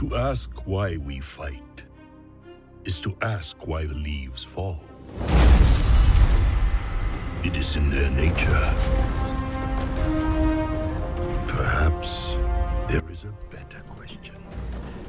To ask why we fight is to ask why the leaves fall. It is in their nature. Perhaps there is a better question.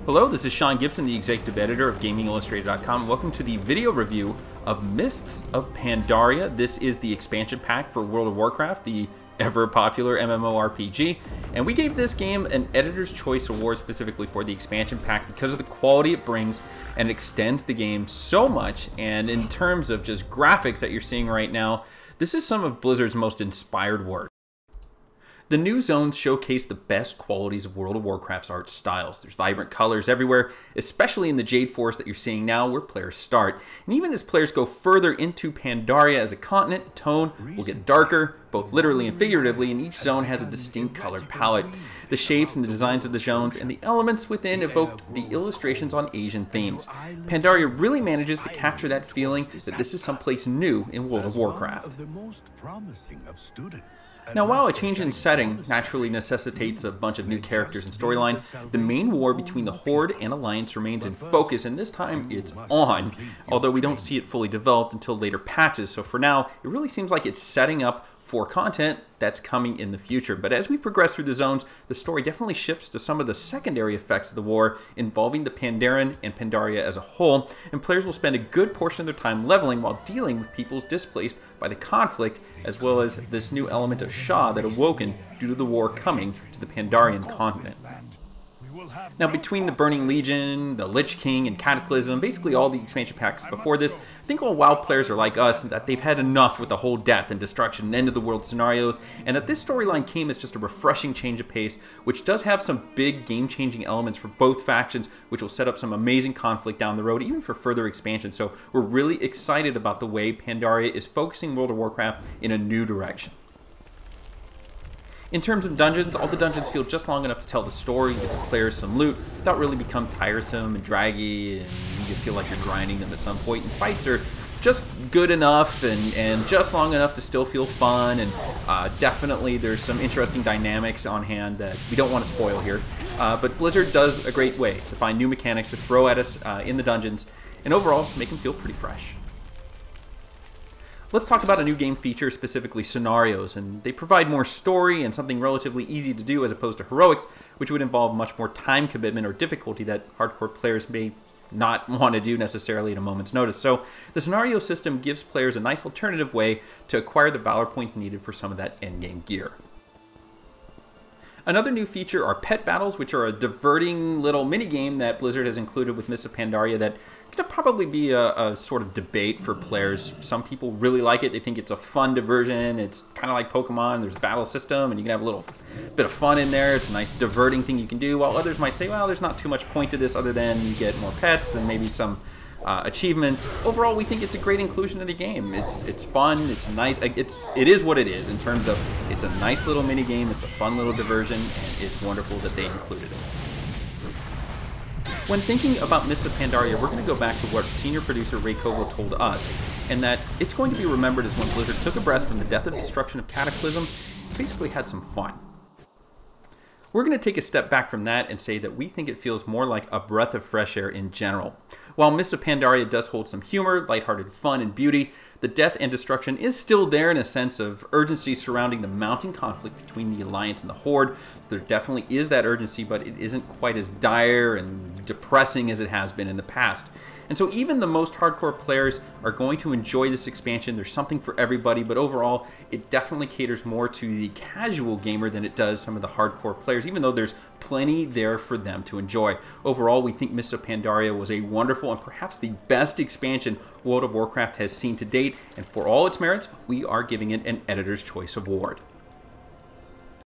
Hello, this is Sean Gibson, the executive editor of GamingIllustrated.com. Welcome to the video review of Mists of Pandaria. This is the expansion pack for World of Warcraft, the ever-popular MMORPG. And we gave this game an Editor's Choice Award specifically for the expansion pack because of the quality it brings and extends the game so much. And in terms of just graphics that you're seeing right now, this is some of Blizzard's most inspired work. The new zones showcase the best qualities of World of Warcraft's art styles. There's vibrant colors everywhere, especially in the Jade Forest that you're seeing now where players start. And even as players go further into Pandaria as a continent, the tone will get darker, both literally and figuratively, and each zone has a distinct color palette. The shapes and the designs of the zones and the elements within evoked the illustrations on Asian themes. Pandaria really manages to capture that feeling that this is someplace new in World of Warcraft. Now, while a change in setting naturally necessitates a bunch of new characters and storyline, the main war between the Horde and Alliance remains in focus, and this time it's on, although we don't see it fully developed until later patches, so for now, it really seems like it's setting up for content that's coming in the future. But as we progress through the zones, the story definitely shifts to some of the secondary effects of the war involving the Pandaren and Pandaria as a whole, and players will spend a good portion of their time leveling while dealing with peoples displaced by the conflict, as well as this new element of Shah that awoken due to the war coming to the Pandarian continent. Now, between the Burning Legion, the Lich King, and Cataclysm, basically all the expansion packs before this, I think all WoW players are like us, that they've had enough with the whole death and destruction and end-of-the-world scenarios, and that this storyline came as just a refreshing change of pace, which does have some big game-changing elements for both factions, which will set up some amazing conflict down the road, even for further expansion. So we're really excited about the way Pandaria is focusing World of Warcraft in a new direction. In terms of dungeons, all the dungeons feel just long enough to tell the story, give the players some loot, without really become tiresome and draggy, and you feel like you're grinding them at some point. And fights are just good enough and just long enough to still feel fun, and definitely there's some interesting dynamics on hand that we don't want to spoil here. But Blizzard does a great way to find new mechanics to throw at us in the dungeons, and overall make them feel pretty fresh. Let's talk about a new game feature, specifically scenarios, and they provide more story and something relatively easy to do as opposed to heroics, which would involve much more time commitment or difficulty that hardcore players may not want to do necessarily at a moment's notice. So the scenario system gives players a nice alternative way to acquire the valor points needed for some of that endgame gear. Another new feature are pet battles, which are a diverting little mini-game that Blizzard has included with Mists of Pandaria that could probably be a sort of debate for players. Some people really like it. They think it's a fun diversion. It's kind of like Pokemon. There's a battle system, and you can have a little bit of fun in there. It's a nice diverting thing you can do, while others might say, well, there's not too much point to this other than you get more pets and maybe some achievements. Overall, we think it's a great inclusion in the game. It's fun, it's nice, it is what it is in terms of it's a nice little mini game, it's a fun little diversion, and it's wonderful that they included it. When thinking about Mists of Pandaria, we're going to go back to what senior producer Ray Koval told us, and that it's going to be remembered as when Blizzard took a breath from the death and destruction of Cataclysm, basically had some fun. We're going to take a step back from that and say that we think it feels more like a breath of fresh air in general. While Mists of Pandaria does hold some humor, lighthearted fun, and beauty, the death and destruction is still there in a sense of urgency surrounding the mounting conflict between the Alliance and the Horde. So there definitely is that urgency, but it isn't quite as dire and depressing as it has been in the past. And so even the most hardcore players are going to enjoy this expansion. There's something for everybody, but overall, it definitely caters more to the casual gamer than it does some of the hardcore players, even though there's plenty there for them to enjoy. Overall, we think Mists of Pandaria was a wonderful and perhaps the best expansion World of Warcraft has seen to date, and for all its merits, we are giving it an Editor's Choice Award.